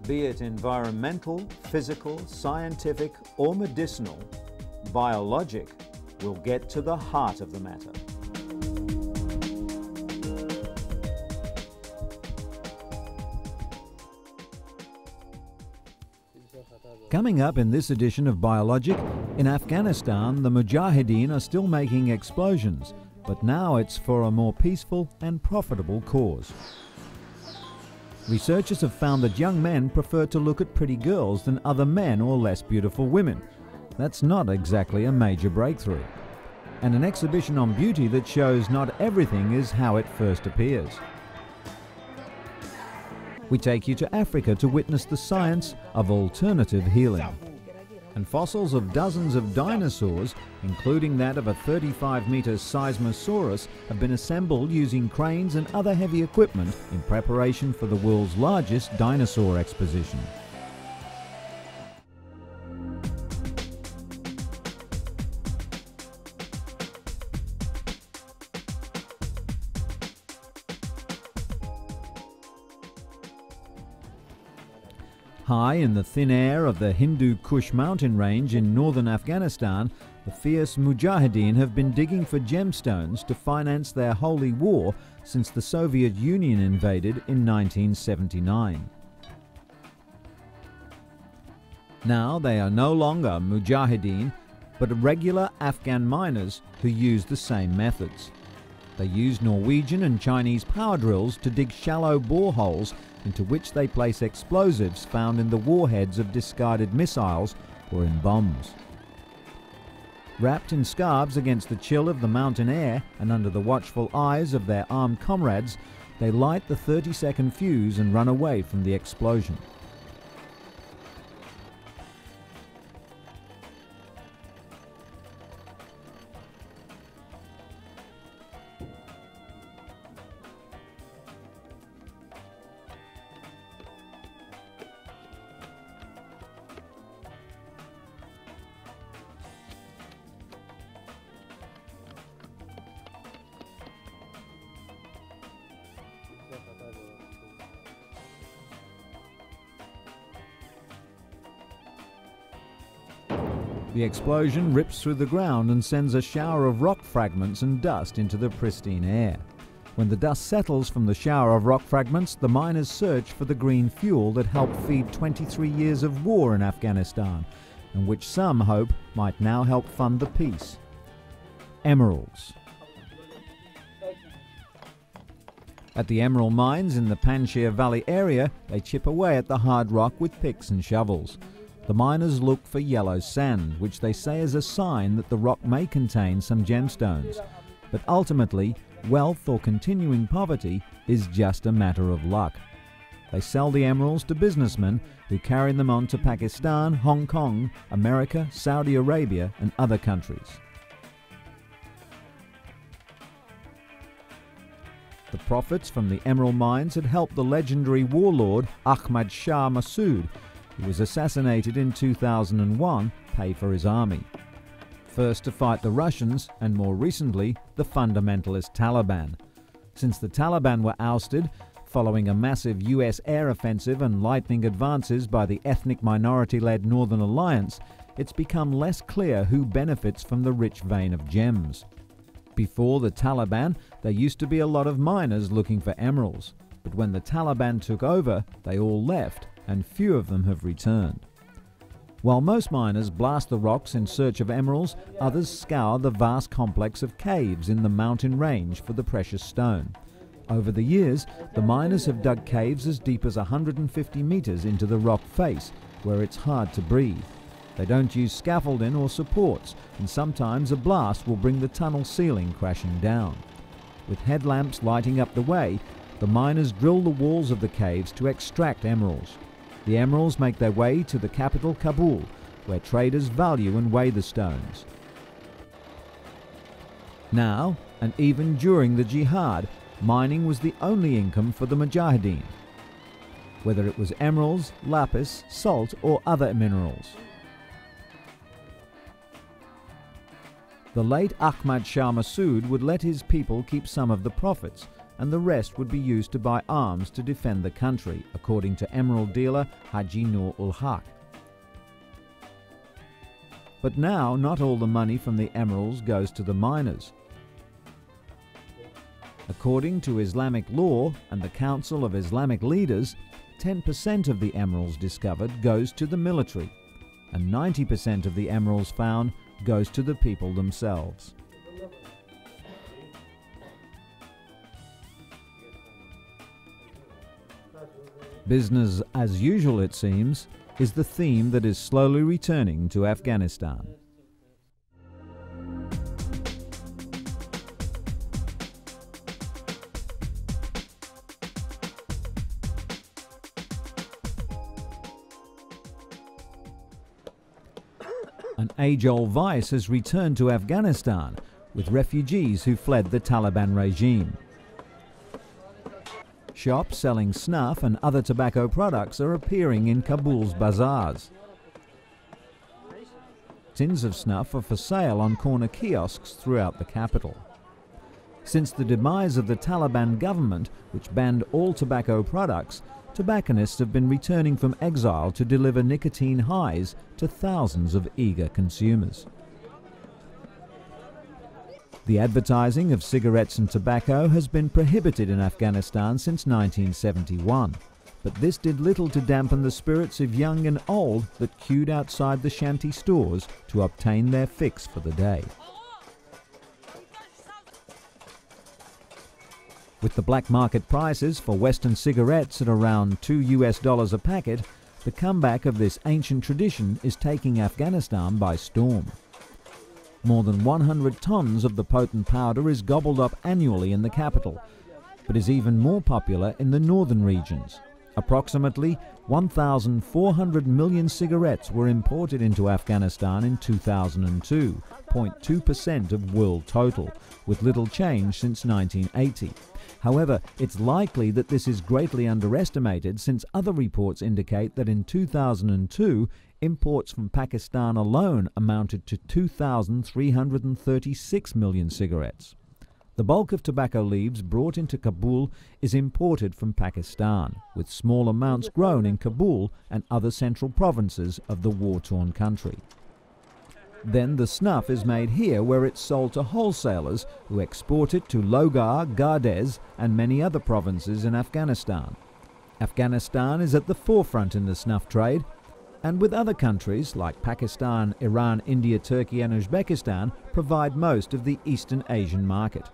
Be it environmental, physical, scientific, or medicinal, biologic will get to the heart of the matter. Coming up in this edition of Biologic, in Afghanistan, the Mujahideen are still making explosions, but now it's for a more peaceful and profitable cause. Researchers have found that young men prefer to look at pretty girls than other men or less beautiful women. That's not exactly a major breakthrough. And an exhibition on beauty that shows not everything is how it first appears. We take you to Africa to witness the science of alternative healing. And fossils of dozens of dinosaurs, including that of a 35-meter Seismosaurus, have been assembled using cranes and other heavy equipment in preparation for the world's largest dinosaur exposition. High in the thin air of the Hindu Kush mountain range in northern Afghanistan, the fierce Mujahideen have been digging for gemstones to finance their holy war since the Soviet Union invaded in 1979. Now they are no longer Mujahideen, but regular Afghan miners who use the same methods. They use Norwegian and Chinese power drills to dig shallow boreholes into which they place explosives found in the warheads of discarded missiles or in bombs. Wrapped in scarves against the chill of the mountain air and under the watchful eyes of their armed comrades, they light the 30-second fuse and run away from the explosion. The explosion rips through the ground and sends a shower of rock fragments and dust into the pristine air. When the dust settles from the shower of rock fragments, the miners search for the green fuel that helped feed 23 years of war in Afghanistan, and which some hope might now help fund the peace. Emeralds. At the emerald mines in the Panjshir Valley area, they chip away at the hard rock with picks and shovels. The miners look for yellow sand, which they say is a sign that the rock may contain some gemstones. But ultimately, wealth or continuing poverty is just a matter of luck. They sell the emeralds to businessmen who carry them on to Pakistan, Hong Kong, America, Saudi Arabia, and other countries. The profits from the emerald mines had helped the legendary warlord Ahmad Shah Massoud, who was assassinated in 2001, pay for his army. First to fight the Russians, and more recently, the fundamentalist Taliban. Since the Taliban were ousted, following a massive US air offensive and lightning advances by the ethnic minority-led Northern Alliance, it's become less clear who benefits from the rich vein of gems. Before the Taliban, there used to be a lot of miners looking for emeralds, but when the Taliban took over, they all left, and few of them have returned. While most miners blast the rocks in search of emeralds, others scour the vast complex of caves in the mountain range for the precious stone. Over the years, the miners have dug caves as deep as 150 meters into the rock face, where it's hard to breathe. They don't use scaffolding or supports, and sometimes a blast will bring the tunnel ceiling crashing down. With headlamps lighting up the way, the miners drill the walls of the caves to extract emeralds. The emeralds make their way to the capital, Kabul, where traders value and weigh the stones. Now, and even during the Jihad, mining was the only income for the Mujahideen, whether it was emeralds, lapis, salt, or other minerals. The late Ahmad Shah Massoud would let his people keep some of the profits, and the rest would be used to buy arms to defend the country, according to emerald dealer Haji Nur ul Haq. But now, not all the money from the emeralds goes to the miners. According to Islamic law and the Council of Islamic Leaders, 10% of the emeralds discovered goes to the military, and 90% of the emeralds found goes to the people themselves. Business as usual, it seems, is the theme that is slowly returning to Afghanistan. An age-old vice has returned to Afghanistan with refugees who fled the Taliban regime. Shops selling snuff and other tobacco products are appearing in Kabul's bazaars. Tins of snuff are for sale on corner kiosks throughout the capital. Since the demise of the Taliban government, which banned all tobacco products, tobacconists have been returning from exile to deliver nicotine highs to thousands of eager consumers. The advertising of cigarettes and tobacco has been prohibited in Afghanistan since 1971, but this did little to dampen the spirits of young and old that queued outside the shanty stores to obtain their fix for the day. With the black market prices for Western cigarettes at around $2 a packet, the comeback of this ancient tradition is taking Afghanistan by storm. More than 100 tons of the potent powder is gobbled up annually in the capital, but is even more popular in the northern regions. Approximately 1,400 million cigarettes were imported into Afghanistan in 2002, 0.2% of world total, with little change since 1980. However, it's likely that this is greatly underestimated, since other reports indicate that in 2002, imports from Pakistan alone amounted to 2,336 million cigarettes. The bulk of tobacco leaves brought into Kabul is imported from Pakistan, with small amounts grown in Kabul and other central provinces of the war-torn country. Then the snuff is made here, where it's sold to wholesalers who export it to Logar, Gardez and many other provinces in Afghanistan. Afghanistan is at the forefront in the snuff trade, and with other countries like Pakistan, Iran, India, Turkey and Uzbekistan provide most of the Eastern Asian market.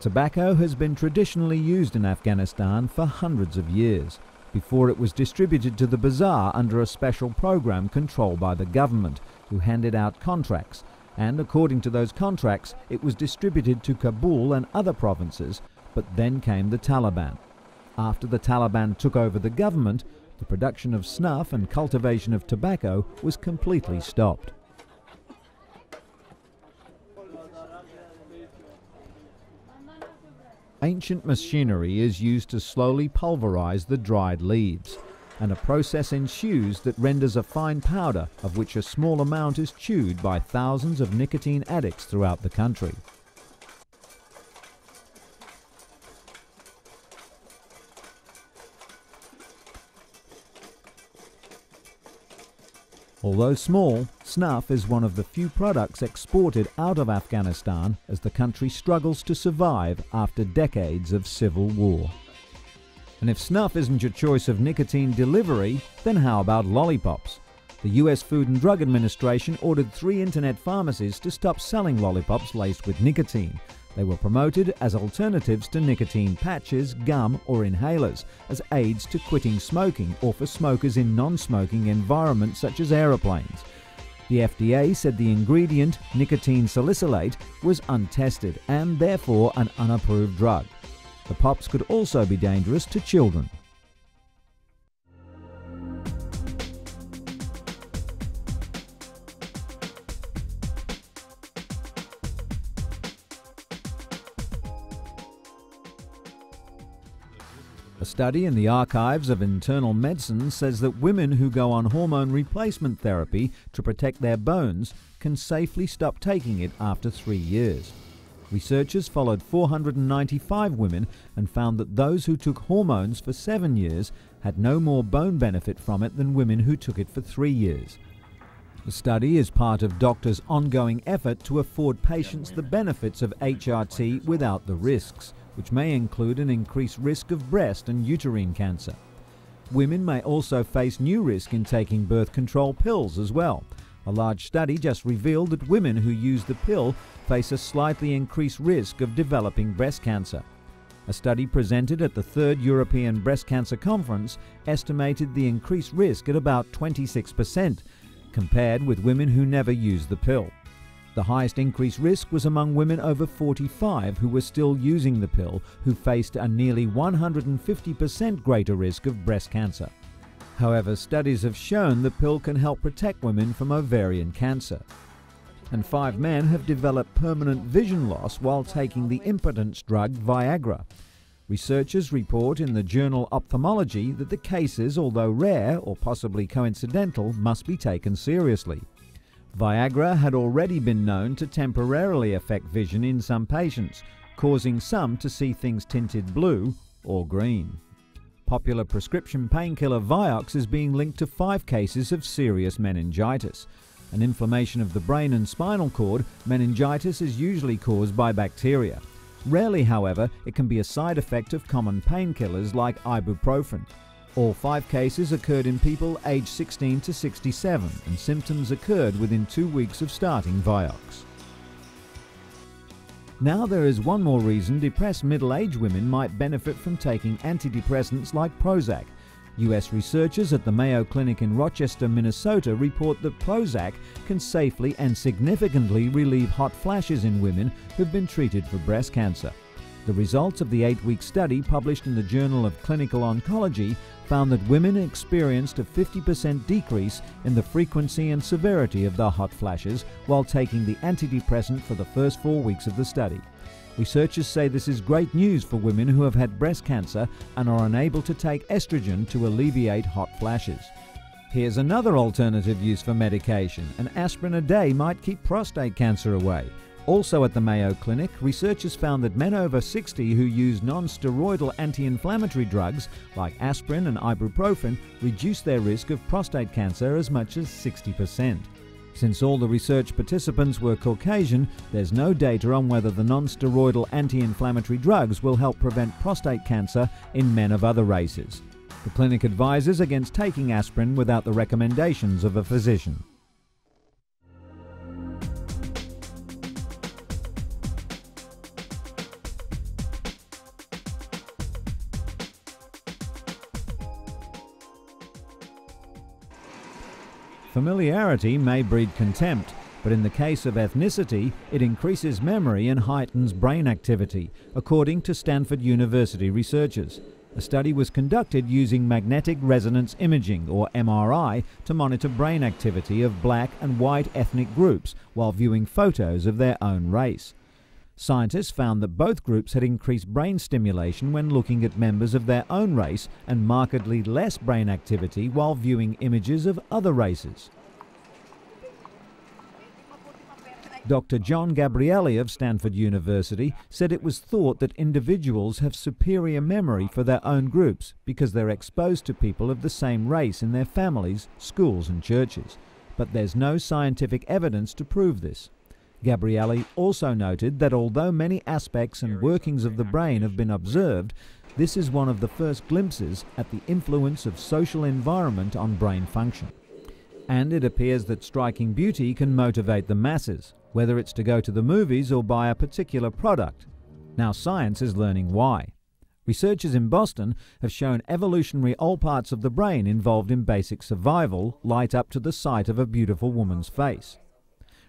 Tobacco has been traditionally used in Afghanistan for hundreds of years, before it was distributed to the bazaar under a special program controlled by the government, who handed out contracts, and according to those contracts it was distributed to Kabul and other provinces. But then came the Taliban. After the Taliban took over the government, the production of snuff and cultivation of tobacco was completely stopped. Ancient machinery is used to slowly pulverize the dried leaves, and a process ensues that renders a fine powder, of which a small amount is chewed by thousands of nicotine addicts throughout the country. Although small, snuff is one of the few products exported out of Afghanistan as the country struggles to survive after decades of civil war. And if snuff isn't your choice of nicotine delivery, then how about lollipops? The US Food and Drug Administration ordered 3 internet pharmacies to stop selling lollipops laced with nicotine. They were promoted as alternatives to nicotine patches, gum or inhalers, as aids to quitting smoking or for smokers in non-smoking environments such as aeroplanes. The FDA said the ingredient, nicotine salicylate, was untested and therefore an unapproved drug. The pops could also be dangerous to children. A study in the Archives of Internal Medicine says that women who go on hormone replacement therapy to protect their bones can safely stop taking it after 3 years. Researchers followed 495 women and found that those who took hormones for 7 years had no more bone benefit from it than women who took it for 3 years. The study is part of doctors' ongoing effort to afford patients the benefits of HRT without the risks, which may include an increased risk of breast and uterine cancer. Women may also face new risk in taking birth control pills as well. A large study just revealed that women who use the pill face a slightly increased risk of developing breast cancer. A study presented at the 3rd European Breast Cancer Conference estimated the increased risk at about 26%, compared with women who never used the pill. The highest increased risk was among women over 45 who were still using the pill, who faced a nearly 150% greater risk of breast cancer. However, studies have shown the pill can help protect women from ovarian cancer. And 5 men have developed permanent vision loss while taking the impotence drug Viagra. Researchers report in the journal Ophthalmology that the cases, although rare or possibly coincidental, must be taken seriously. Viagra had already been known to temporarily affect vision in some patients, causing some to see things tinted blue or green. Popular prescription painkiller Vioxx is being linked to 5 cases of serious meningitis. An inflammation of the brain and spinal cord, meningitis is usually caused by bacteria. Rarely, however, it can be a side effect of common painkillers like ibuprofen. All 5 cases occurred in people aged 16 to 67, and symptoms occurred within 2 weeks of starting Vioxx. Now there is one more reason depressed middle-aged women might benefit from taking antidepressants like Prozac. US researchers at the Mayo Clinic in Rochester, Minnesota report that Prozac can safely and significantly relieve hot flashes in women who've been treated for breast cancer. The results of the 8-week study published in the Journal of Clinical Oncology found that women experienced a 50% decrease in the frequency and severity of the hot flashes while taking the antidepressant for the first 4 weeks of the study. Researchers say this is great news for women who have had breast cancer and are unable to take estrogen to alleviate hot flashes. Here's another alternative use for medication. An aspirin a day might keep prostate cancer away. Also at the Mayo Clinic, researchers found that men over 60 who use non-steroidal anti-inflammatory drugs like aspirin and ibuprofen reduce their risk of prostate cancer as much as 60%. Since all the research participants were Caucasian, there's no data on whether the non-steroidal anti-inflammatory drugs will help prevent prostate cancer in men of other races. The clinic advises against taking aspirin without the recommendations of a physician. Familiarity may breed contempt, but in the case of ethnicity, it increases memory and heightens brain activity, according to Stanford University researchers. A study was conducted using magnetic resonance imaging, or MRI, to monitor brain activity of black and white ethnic groups while viewing photos of their own race. Scientists found that both groups had increased brain stimulation when looking at members of their own race and markedly less brain activity while viewing images of other races. Dr. John Gabrielli of Stanford University said it was thought that individuals have superior memory for their own groups because they're exposed to people of the same race in their families, schools and churches. But there's no scientific evidence to prove this. Gabrielli also noted that although many aspects and workings of the brain have been observed, this is one of the first glimpses at the influence of social environment on brain function. And it appears that striking beauty can motivate the masses, whether it's to go to the movies or buy a particular product. Now science is learning why. Researchers in Boston have shown evolutionary old parts of the brain involved in basic survival light up to the sight of a beautiful woman's face.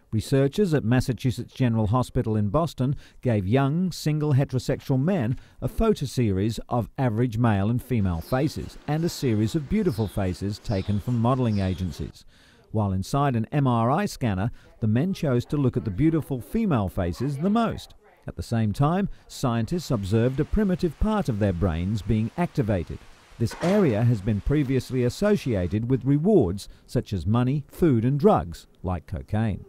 Researchers at Massachusetts General Hospital in Boston gave young, single heterosexual men a photoseries of average male and female faces and a series of beautiful faces taken from modeling agencies. While inside an MRI scanner, the men chose to look at the beautiful female faces the most. At the same time, scientists observed a primitive part of their brains being activated. This area has been previously associated with rewards such as money, food and drugs, like cocaine.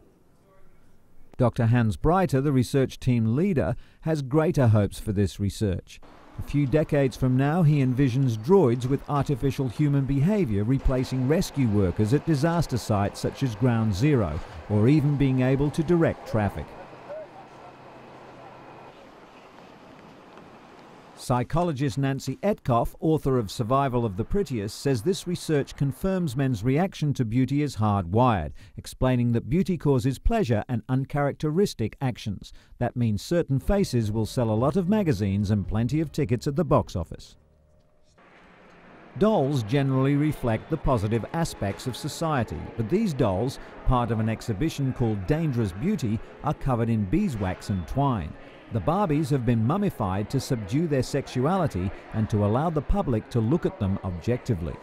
Dr. Hans Breiter, the research team leader, has greater hopes for this research. A few decades from now, he envisions droids with artificial human behavior replacing rescue workers at disaster sites such as Ground Zero, or even being able to direct traffic. Psychologist Nancy Etkoff, author of Survival of the Prettiest, says this research confirms men's reaction to beauty is hardwired, explaining that beauty causes pleasure and uncharacteristic actions. That means certain faces will sell a lot of magazines and plenty of tickets at the box office. Dolls generally reflect the positive aspects of society, but these dolls, part of an exhibition called Dangerous Beauty, are covered in beeswax and twine. The Barbies have been mummified to subdue their sexuality and to allow the public to look at them objectively.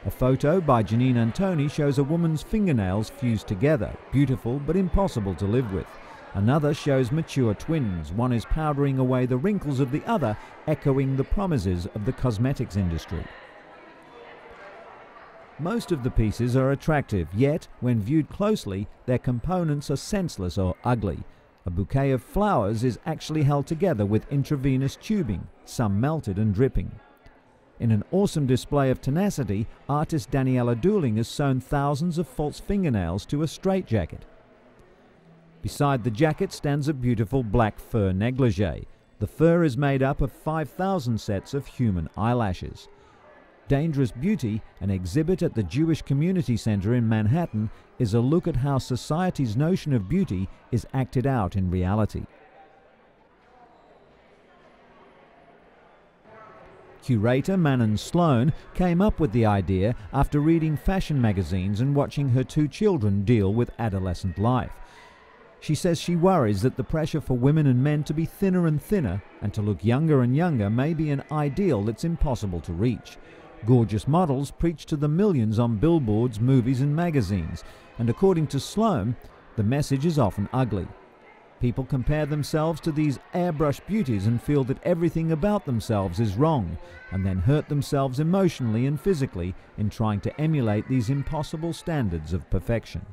A photo by Janine Antoni shows a woman's fingernails fused together, beautiful but impossible to live with. Another shows mature twins. One is powdering away the wrinkles of the other, echoing the promises of the cosmetics industry. Most of the pieces are attractive, yet, when viewed closely, their components are senseless or ugly. A bouquet of flowers is actually held together with intravenous tubing, some melted and dripping. In an awesome display of tenacity, artist Daniela Dooling has sewn thousands of false fingernails to a straitjacket. Beside the jacket stands a beautiful black fur negligee. The fur is made up of 5,000 sets of human eyelashes. Dangerous Beauty, an exhibit at the Jewish Community Center in Manhattan, is a look at how society's notion of beauty is acted out in reality. Curator Manon Sloan came up with the idea after reading fashion magazines and watching her two children deal with adolescent life. She says she worries that the pressure for women and men to be thinner and thinner and to look younger and younger may be an ideal that's impossible to reach. Gorgeous models preach to the millions on billboards, movies and magazines, and according to Sloan, the message is often ugly. People compare themselves to these airbrushed beauties and feel that everything about themselves is wrong, and then hurt themselves emotionally and physically in trying to emulate these impossible standards of perfection.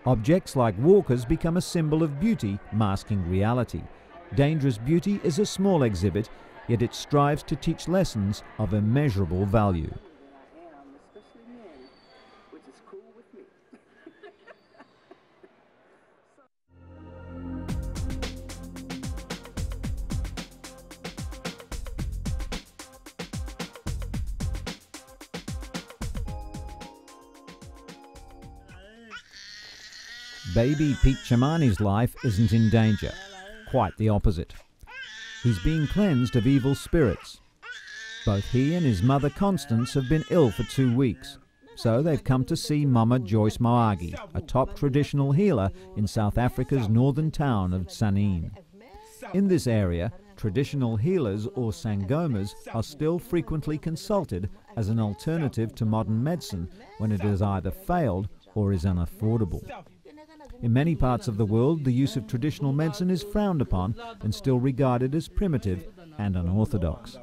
Objects like walkers become a symbol of beauty, masking reality. Dangerous Beauty is a small exhibit, yet it strives to teach lessons of immeasurable value. Baby Pete Chamani's life isn't in danger. Quite the opposite. He's being cleansed of evil spirits. Both he and his mother Constance have been ill for 2 weeks, so they've come to see Mama Joyce Moagi, a top traditional healer in South Africa's northern town of Tzaneen. In this area, traditional healers or sangomas are still frequently consulted as an alternative to modern medicine when it has either failed or is unaffordable. In many parts of the world, the use of traditional medicine is frowned upon and still regarded as primitive and unorthodox.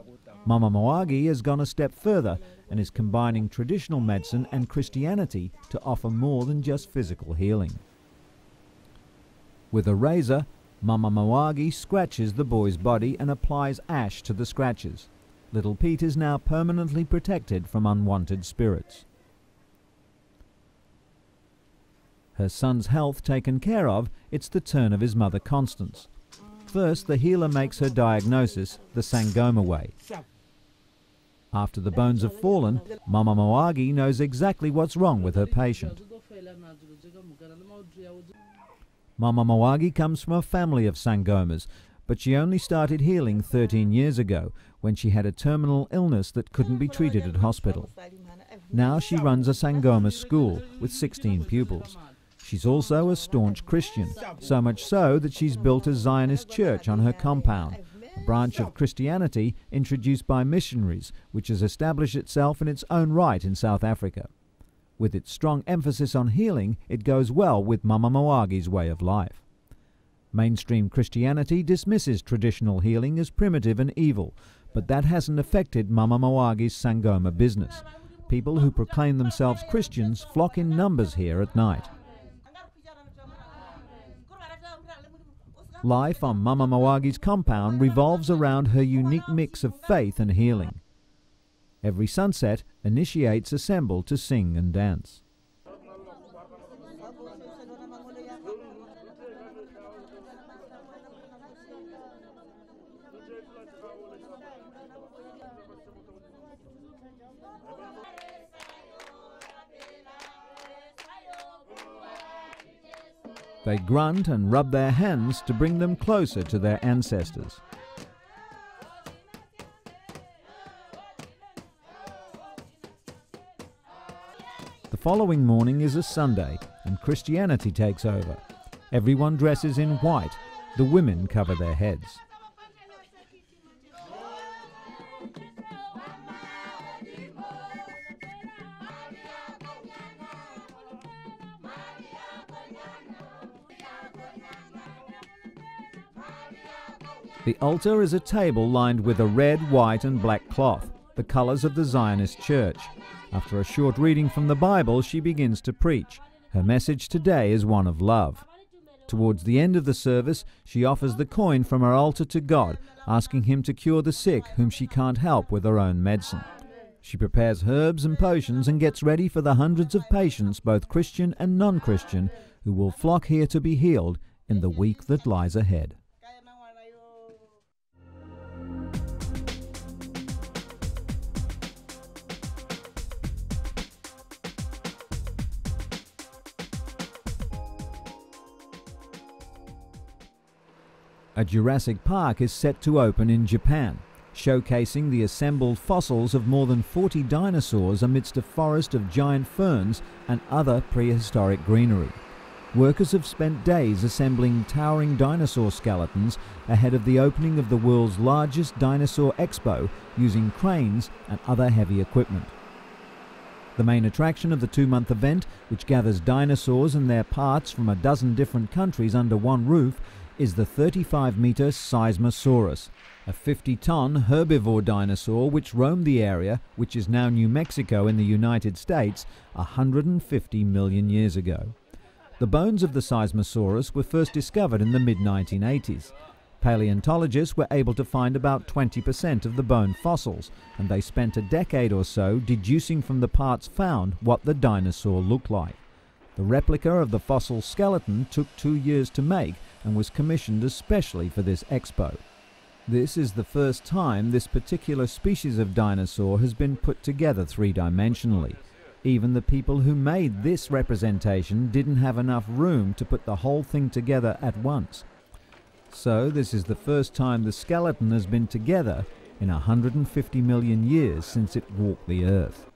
Mama Moagi has gone a step further and is combining traditional medicine and Christianity to offer more than just physical healing. With a razor, Mama Moagi scratches the boy's body and applies ash to the scratches. Little Pete is now permanently protected from unwanted spirits. Her son's health taken care of, it's the turn of his mother Constance. First, the healer makes her diagnosis the Sangoma way. After the bones have fallen, Mama Moagi knows exactly what's wrong with her patient. Mama Moagi comes from a family of Sangomas, but she only started healing 13 years ago when she had a terminal illness that couldn't be treated at hospital. Now she runs a Sangoma school with 16 pupils. She's also a staunch Christian, so much so that she's built a Zionist church on her compound, a branch of Christianity introduced by missionaries, which has established itself in its own right in South Africa. With its strong emphasis on healing, it goes well with Mama Mawagi's way of life. Mainstream Christianity dismisses traditional healing as primitive and evil, but that hasn't affected Mama Mawagi's Sangoma business. People who proclaim themselves Christians flock in numbers here at night. Life on Mama Mawagi's compound revolves around her unique mix of faith and healing. Every sunset, initiates assemble to sing and dance. They grunt and rub their hands to bring them closer to their ancestors. The following morning is a Sunday, and Christianity takes over. Everyone dresses in white. The women cover their heads. The altar is a table lined with a red, white and black cloth, the colors of the Zionist church. After a short reading from the Bible, she begins to preach. Her message today is one of love. Towards the end of the service, she offers the coin from her altar to God, asking Him to cure the sick whom she can't help with her own medicine. She prepares herbs and potions and gets ready for the hundreds of patients, both Christian and non-Christian, who will flock here to be healed in the week that lies ahead. A Jurassic Park is set to open in Japan, showcasing the assembled fossils of more than 40 dinosaurs amidst a forest of giant ferns and other prehistoric greenery. Workers have spent days assembling towering dinosaur skeletons ahead of the opening of the world's largest dinosaur expo using cranes and other heavy equipment. The main attraction of the two-month event, which gathers dinosaurs and their parts from a dozen different countries under one roof, is the 35-meter Seismosaurus, a 50-ton herbivore dinosaur which roamed the area, which is now New Mexico in the United States, 150 million years ago. The bones of the Seismosaurus were first discovered in the mid-1980s. Paleontologists were able to find about 20% of the bone fossils, and they spent a decade or so deducing from the parts found what the dinosaur looked like. The replica of the fossil skeleton took 2 years to make and was commissioned especially for this expo. This is the first time this particular species of dinosaur has been put together three-dimensionally. Even the people who made this representation didn't have enough room to put the whole thing together at once. So this is the first time the skeleton has been together in 150 million years since it walked the earth.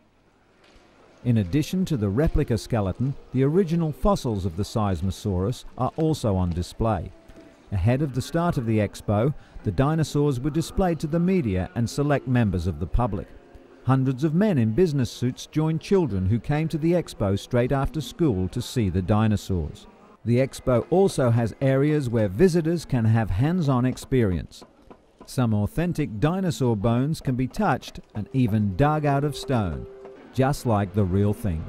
In addition to the replica skeleton, the original fossils of the Seismosaurus are also on display. Ahead of the start of the expo, the dinosaurs were displayed to the media and select members of the public. Hundreds of men in business suits joined children who came to the expo straight after school to see the dinosaurs. The expo also has areas where visitors can have hands-on experience. Some authentic dinosaur bones can be touched and even dug out of stone, just like the real thing.